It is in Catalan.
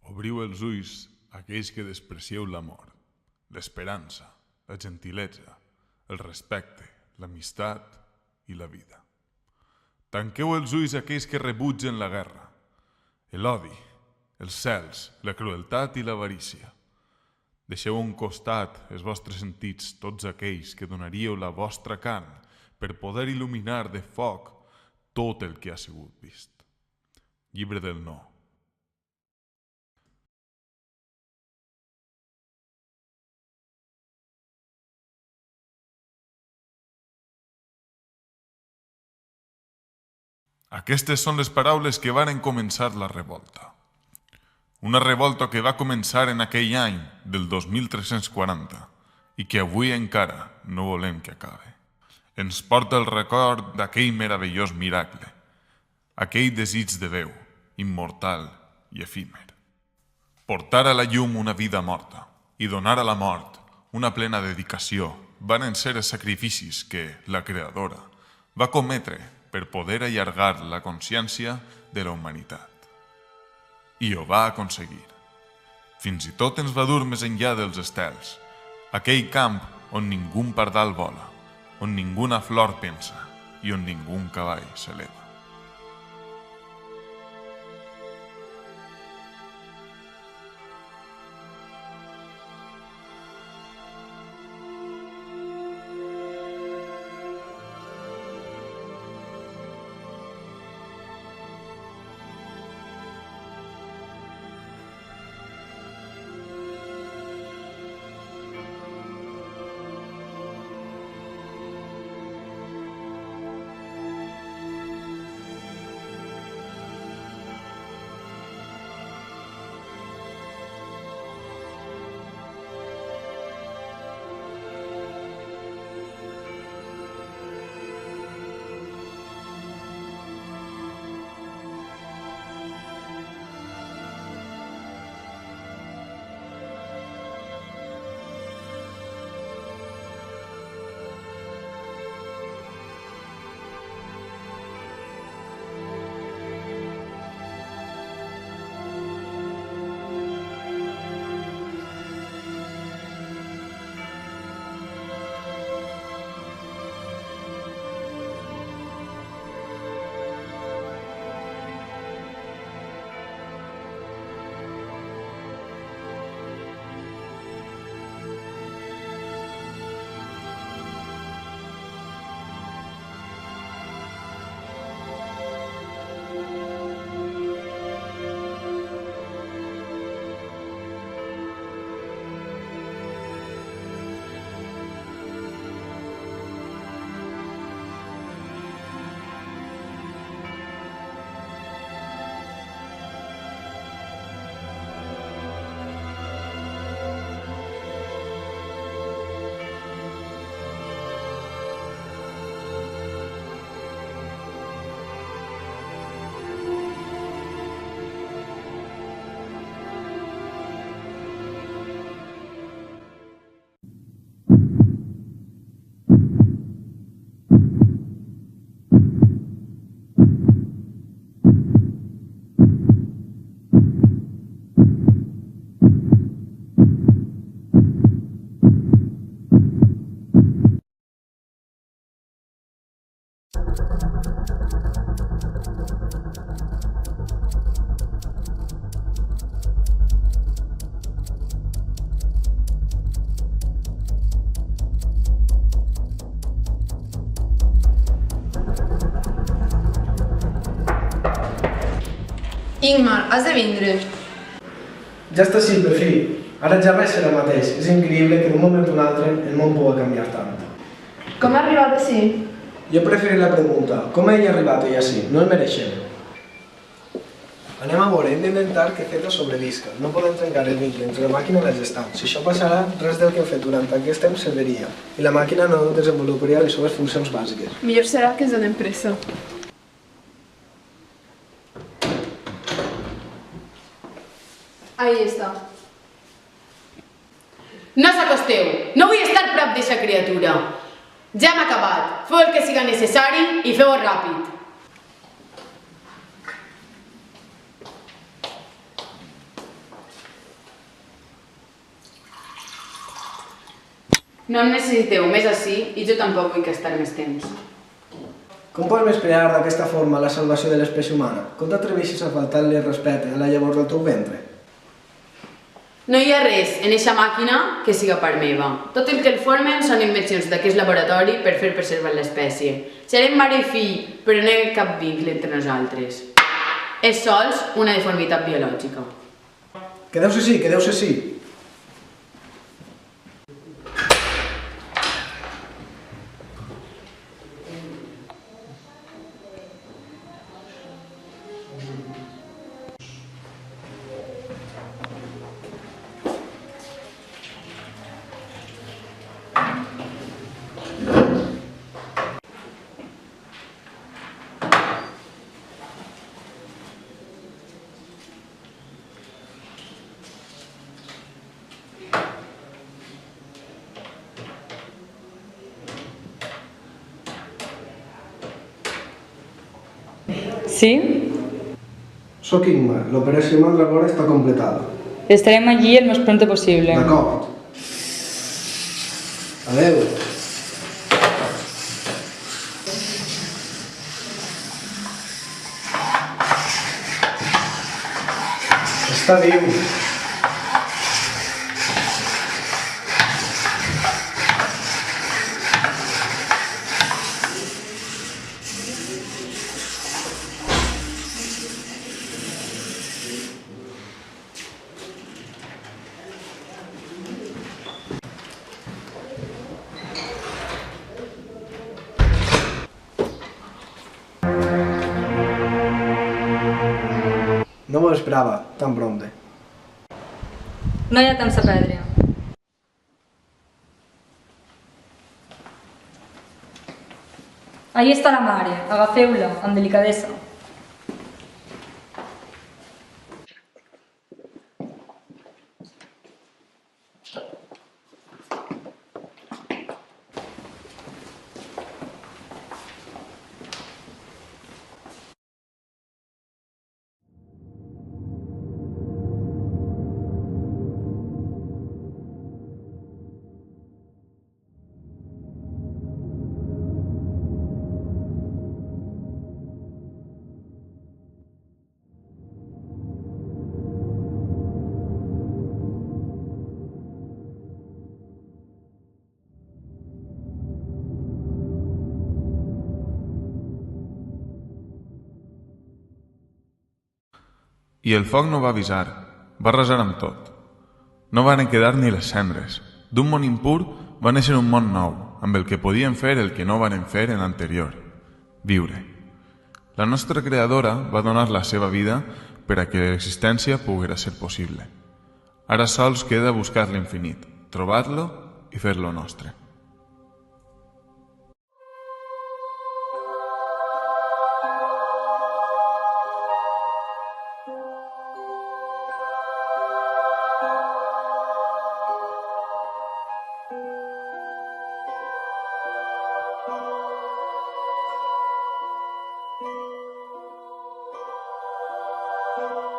Obriu els ulls a aquells que desprecieu l'amor, l'esperança, la gentilesa, el respecte, l'amistat i la vida. Tanqueu els ulls a aquells que rebutgen la guerra, l'odi, els cels, la crueltat i l'avarícia. Deixeu a un costat els vostres sentits, tots aquells que donaríeu la vostra carn per poder il·luminar de foc tot el que ha sigut vist. Llibre del no. Aquestes són les paraules que varen començar la revolta. Una revolta que va començar en aquell any del 2340 i que avui encara no volem que acabe. Ens porta el record d'aquell meravellós miracle, aquell desig de Déu, immortal i efímer. Portar a la llum una vida morta i donar a la mort una plena dedicació van ser els sacrificis que la Creadora va cometre per poder allargar la consciència de la humanitat. I ho va aconseguir. Fins i tot ens va dur més enllà dels estels, aquell camp on ningú pardal vola, on ninguna flor pensa i on ningú cavall s'eleva. Ingmar, has de vindre. Ja està així, per fi. Ara ja res serà mateix. És increïble que d'un moment a un altre el món pugui canviar tant. Com ha arribat així? Jo preferiré la pregunta. Com ell ha arribat ell així? No el mereixem. Anem a veure, hem d'intentar que Zeta sobrevisca. No podem trencar el vincle entre la màquina i la gestant. Si això passarà, res del que hem fet durant aquest temps serviria. I la màquina no desenvoluparia les seves funcions bàsiques. Millor serà que ens donem pressa. Ahí està. No s'acosteu! No vull estar prop d'eixa criatura. Ja hem acabat. Feu el que siga necessari i feu-ho ràpid. No em necessiteu més així i jo tampoc vull gastar més temps. Com pots esperar d'aquesta forma la salvació de l'espècie humana? Com t'atreveixes a faltar-li respecte a la llavor del teu ventre? No hi ha res en eixa màquina que siga part meva. Tot el que el formen són invencions d'aquest laboratori per fer preservar l'espècie. Serem mare i fill, però no hi ha cap vincle entre nosaltres. És sols una deformitat biològica. Quedeu-se sí, quedeu-se sí. Sí? Soc Ingmar, l'operació Mandragora està completada. Estarem allí el més pronto possible. D'acord. Adeu. Està viu. No m'ho esperava, tan prompte. No hi ha temps a perdre. Ahí està la mare, agafeu-la, amb delicadesa. I el foc no va avisar, va arrasar amb tot. No van quedar ni les cendres. D'un món impur va néixer un món nou, amb el que podien fer el que no varen fer en l'anterior, viure. La nostra creadora va donar la seva vida per a que l'existència poguera ser possible. Ara sols queda buscar l'infinit, trobar-lo i fer-lo nostre. Thank you.